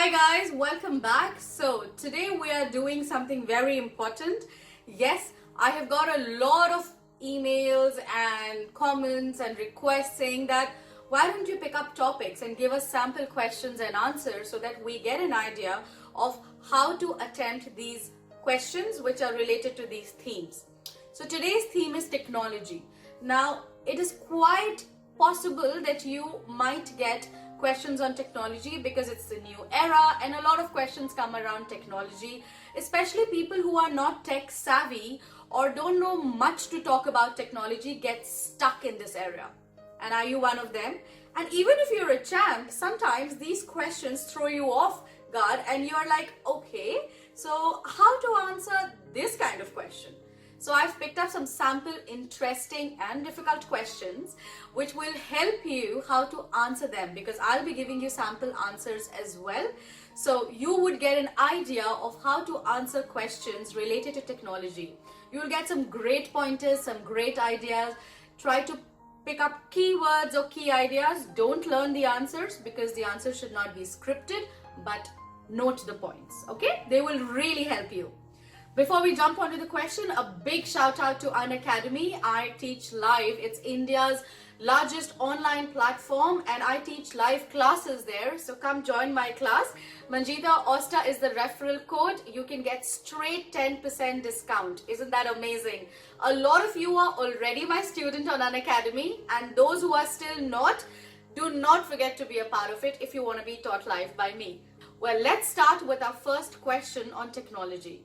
Hi guys, welcome back. So today we are doing something very important. Yes, I have got a lot of emails and comments and requests saying that why don't you pick up topics and give us sample questions and answers so that we get an idea of how to attempt these questions which are related to these themes. So today's theme is technology. Now it is quite possible that you might get questions on technology because it's the new era and a lot of questions come around technology, especially people who are not tech savvy or don't know much to talk about technology get stuck in this area. And are you one of them? And even if you're a champ, sometimes these questions throw you off guard and you're like, okay, so how to answer this kind of question? So I've picked up some sample interesting and difficult questions which will help you how to answer them, because I'll be giving you sample answers as well. So you would get an idea of how to answer questions related to technology. You'll get some great pointers, some great ideas. Try to pick up keywords or key ideas. Don't learn the answers because the answers should not be scripted, but note the points, okay? They will really help you. Before we jump onto the question, a big shout out to Unacademy. I teach live. It's India's largest online platform and I teach live classes there. So come join my class. Manjita Osta is the referral code. You can get straight 10% discount. Isn't that amazing? A lot of you are already my student on Unacademy, and those who are still not, do not forget to be a part of it if you want to be taught live by me. Well, let's start with our first question on technology.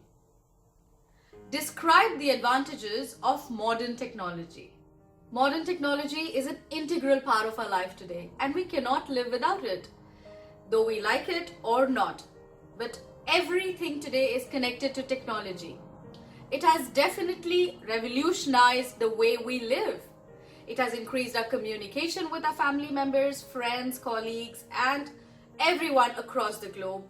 Describe the advantages of modern technology. Modern technology is an integral part of our life today and we cannot live without it, though we like it or not. But everything today is connected to technology. It has definitely revolutionized the way we live. It has increased our communication with our family members, friends, colleagues, and everyone across the globe.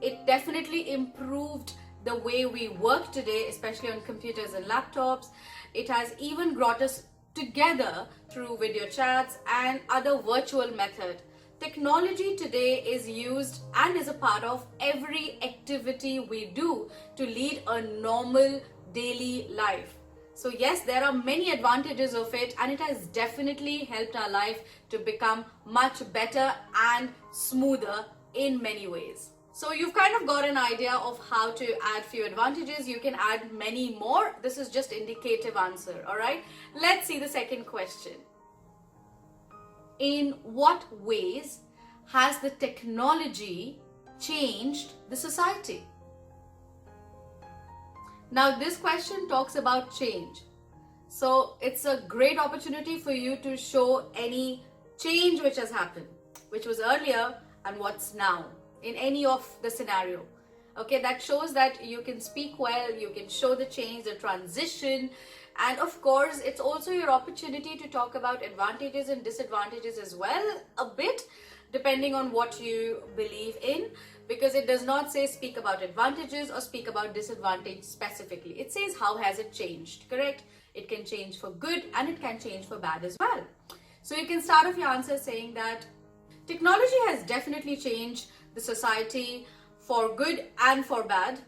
It definitely improved the way we work today, especially on computers and laptops. It has even brought us together through video chats and other virtual methods. Technology today is used and is a part of every activity we do to lead a normal daily life. So yes, there are many advantages of it and it has definitely helped our life to become much better and smoother in many ways. So you've kind of got an idea of how to add few advantages. You can add many more. This is just indicative answer, all right? Let's see the second question. In what ways has the technology changed the society? Now this question talks about change. So it's a great opportunity for you to show any change which has happened, which was earlier and what's now, in any of the scenario. Okay, that shows that you can speak well, you can show the change, the transition, and of course it's also your opportunity to talk about advantages and disadvantages as well, a bit depending on what you believe in, because it does not say speak about advantages or speak about disadvantage specifically. It says how has it changed, correct? It can change for good and it can change for bad as well. So you can start off your answer saying that technology has definitely changed the society for good and for bad.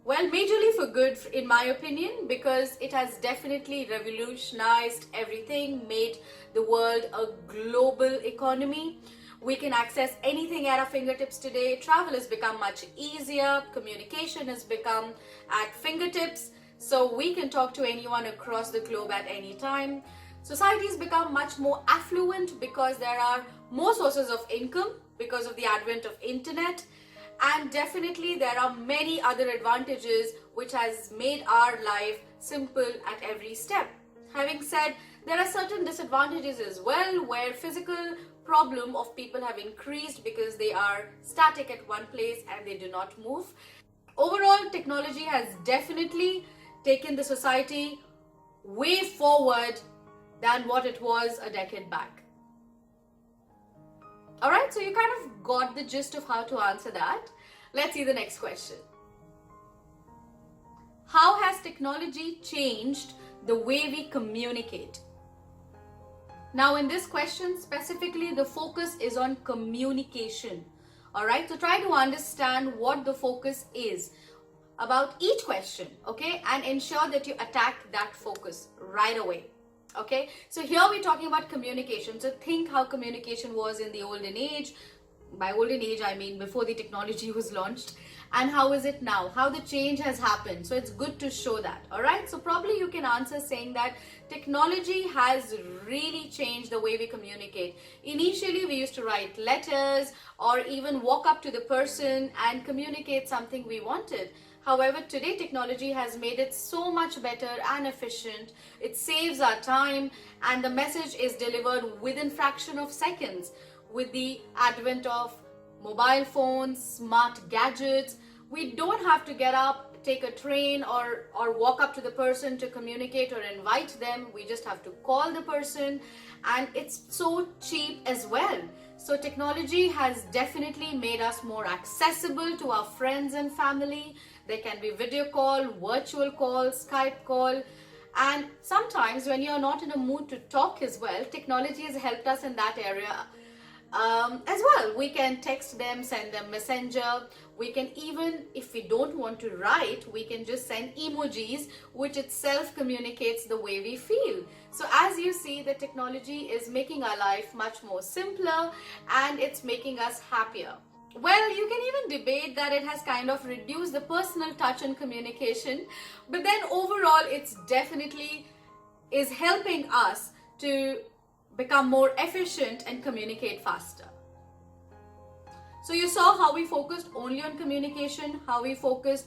Well, majorly for good in my opinion, because it has definitely revolutionized everything, made the world a global economy. We can access anything at our fingertips today. Travel has become much easier. Communication has become at fingertips. So we can talk to anyone across the globe at any time. Society has become much more affluent because there are more sources of income because of the advent of internet, and definitely there are many other advantages which has made our life simple at every step. Having said, there are certain disadvantages as well, where physical problem of people have increased because they are static at one place and they do not move. Overall, technology has definitely taken the society way forward than what it was a decade back. Alright, so you kind of got the gist of how to answer that. Let's see the next question. How has technology changed the way we communicate? Now in this question specifically, the focus is on communication. All right, so try to understand what the focus is about each question, okay, and ensure that you attack that focus right away. Okay, so here we're talking about communication. So think how communication was in the olden age. By olden age, I mean before the technology was launched, and how is it now, how the change has happened. So it's good to show that. All right, so probably you can answer saying that technology has really changed the way we communicate. Initially we used to write letters or even walk up to the person and communicate something we wanted. However, today technology has made it so much better and efficient. It saves our time and the message is delivered within fraction of seconds. With the advent of mobile phones, smart gadgets, we don't have to get up, take a train or walk up to the person to communicate or invite them. We just have to call the person, and it's so cheap as well. So technology has definitely made us more accessible to our friends and family. There can be video call, virtual call, Skype call. And sometimes when you're not in a mood to talk as well, technology has helped us in that area as well. We can text them, send them messenger. We can even, if we don't want to write, we can just send emojis, which itself communicates the way we feel. So as you see, the technology is making our life much more simpler and it's making us happier. Well, you can even debate that it has kind of reduced the personal touch and communication, but then overall it's definitely is helping us to become more efficient and communicate faster. So you saw how we focused only on communication, how we focused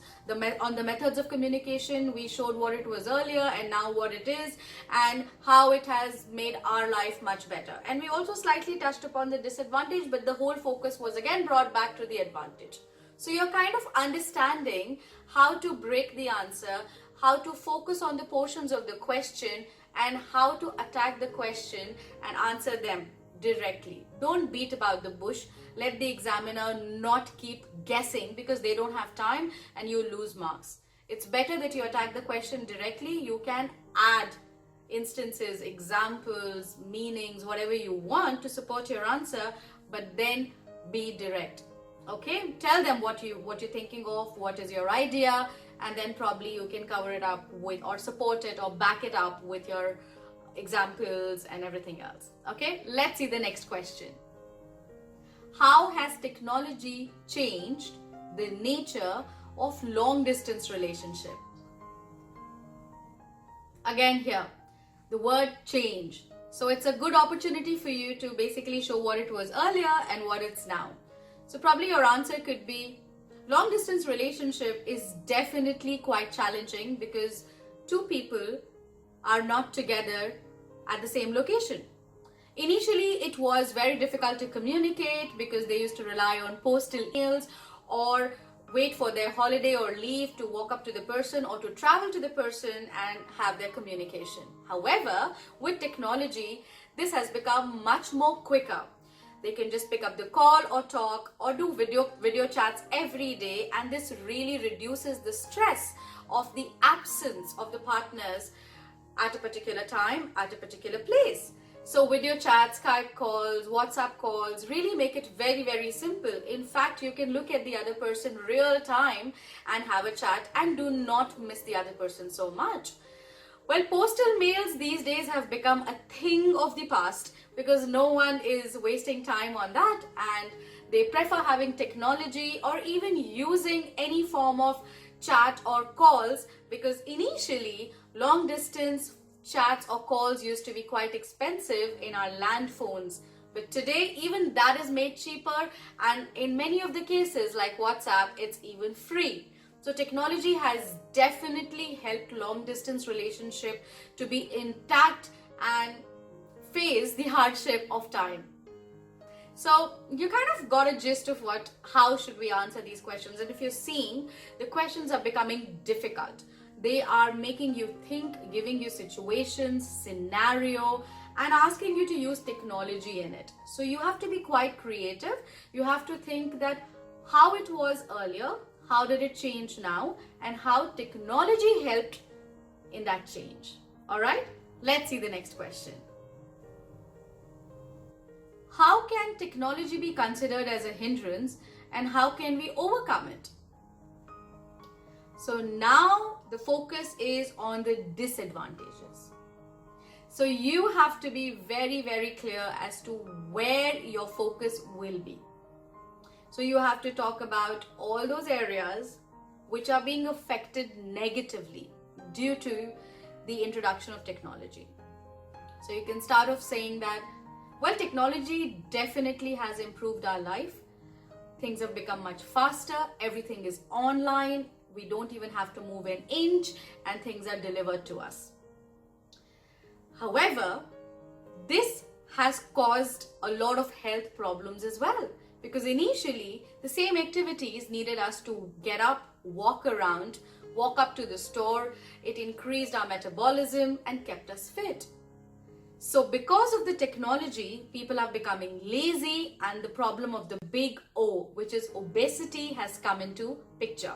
on the methods of communication. We showed what it was earlier and now what it is, and how it has made our life much better. And we also slightly touched upon the disadvantage, but the whole focus was again brought back to the advantage. So you're kind of understanding how to break the answer, how to focus on the portions of the question, and how to attack the question and answer them directly. Don't beat about the bush. Let the examiner not keep guessing, because they don't have time and you lose marks. It's better that you attack the question directly. You can add instances, examples, meanings, whatever you want to support your answer, but then be direct. Okay, tell them what you're thinking of, what is your idea, and then probably you can cover it up with or support it or back it up with your examples and everything else. Okay, let's see the next question. How has technology changed the nature of long distance relationship? Again here, the word change. So it's a good opportunity for you to basically show what it was earlier and what it's now. So probably your answer could be, long distance relationship is definitely quite challenging because two people are not together at the same location. Initially, it was very difficult to communicate because they used to rely on postal emails or wait for their holiday or leave to walk up to the person or to travel to the person and have their communication. However, with technology, this has become much more quicker. They can just pick up the call or talk or do video chats every day, and this really reduces the stress of the absence of the partners at a particular time, at a particular place. So video chats, Skype calls, WhatsApp calls really make it very, very simple. In fact, you can look at the other person real time and have a chat and do not miss the other person so much. Well, postal mails these days have become a thing of the past because no one is wasting time on that, and they prefer having technology or even using any form of chat or calls, because initially long distance chats or calls used to be quite expensive in our land phones. But today even that is made cheaper, and in many of the cases like WhatsApp, it's even free. So technology has definitely helped long distance relationship to be intact and face the hardship of time. So you kind of got a gist of how should we answer these questions. And if you're seeing, the questions are becoming difficult. They are making you think, giving you situations, scenario, and asking you to use technology in it. So you have to be quite creative. You have to think that how it was earlier, how did it change now, and how technology helped in that change. All right, let's see the next question. How can technology be considered as a hindrance and how can we overcome it? So now the focus is on the disadvantages. So you have to be very, very clear as to where your focus will be. So you have to talk about all those areas which are being affected negatively due to the introduction of technology. So you can start off saying that, well, technology definitely has improved our life. Things have become much faster. Everything is online. We don't even have to move an inch and things are delivered to us. However, this has caused a lot of health problems as well, because initially the same activities needed us to get up, walk around, walk up to the store. It increased our metabolism and kept us fit. So because of the technology, people are becoming lazy, and the problem of the big O, which is obesity, has come into picture.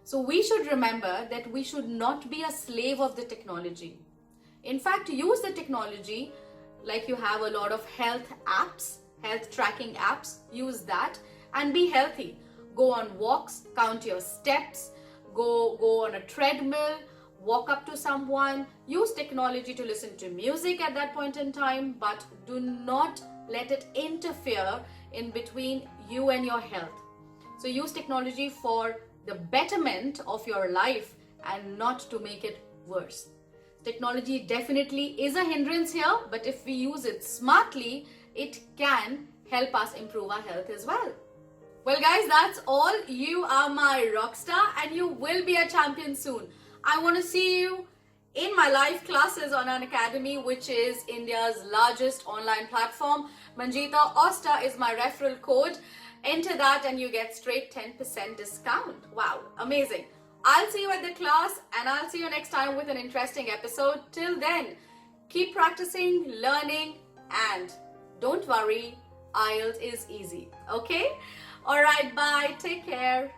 So we should remember that we should not be a slave of the technology. In fact, use the technology, like you have a lot of health apps, health tracking apps, use that and be healthy. Go on walks, count your steps, go on a treadmill, walk up to someone, use technology to listen to music at that point in time, but do not let it interfere in between you and your health. So use technology for the betterment of your life and not to make it worse. Technology definitely is a hindrance here, but if we use it smartly, it can help us improve our health as well. Well guys, that's all. You are my rock star and you will be a champion soon. I want to see you in my live classes on Unacademy, which is India's largest online platform. Manjeeta Osta is my referral code. Enter that and you get straight 10% discount. Wow, amazing. I'll see you at the class and I'll see you next time with an interesting episode. Till then, keep practicing, learning, and don't worry, IELTS is easy. Okay? Alright, bye. Take care.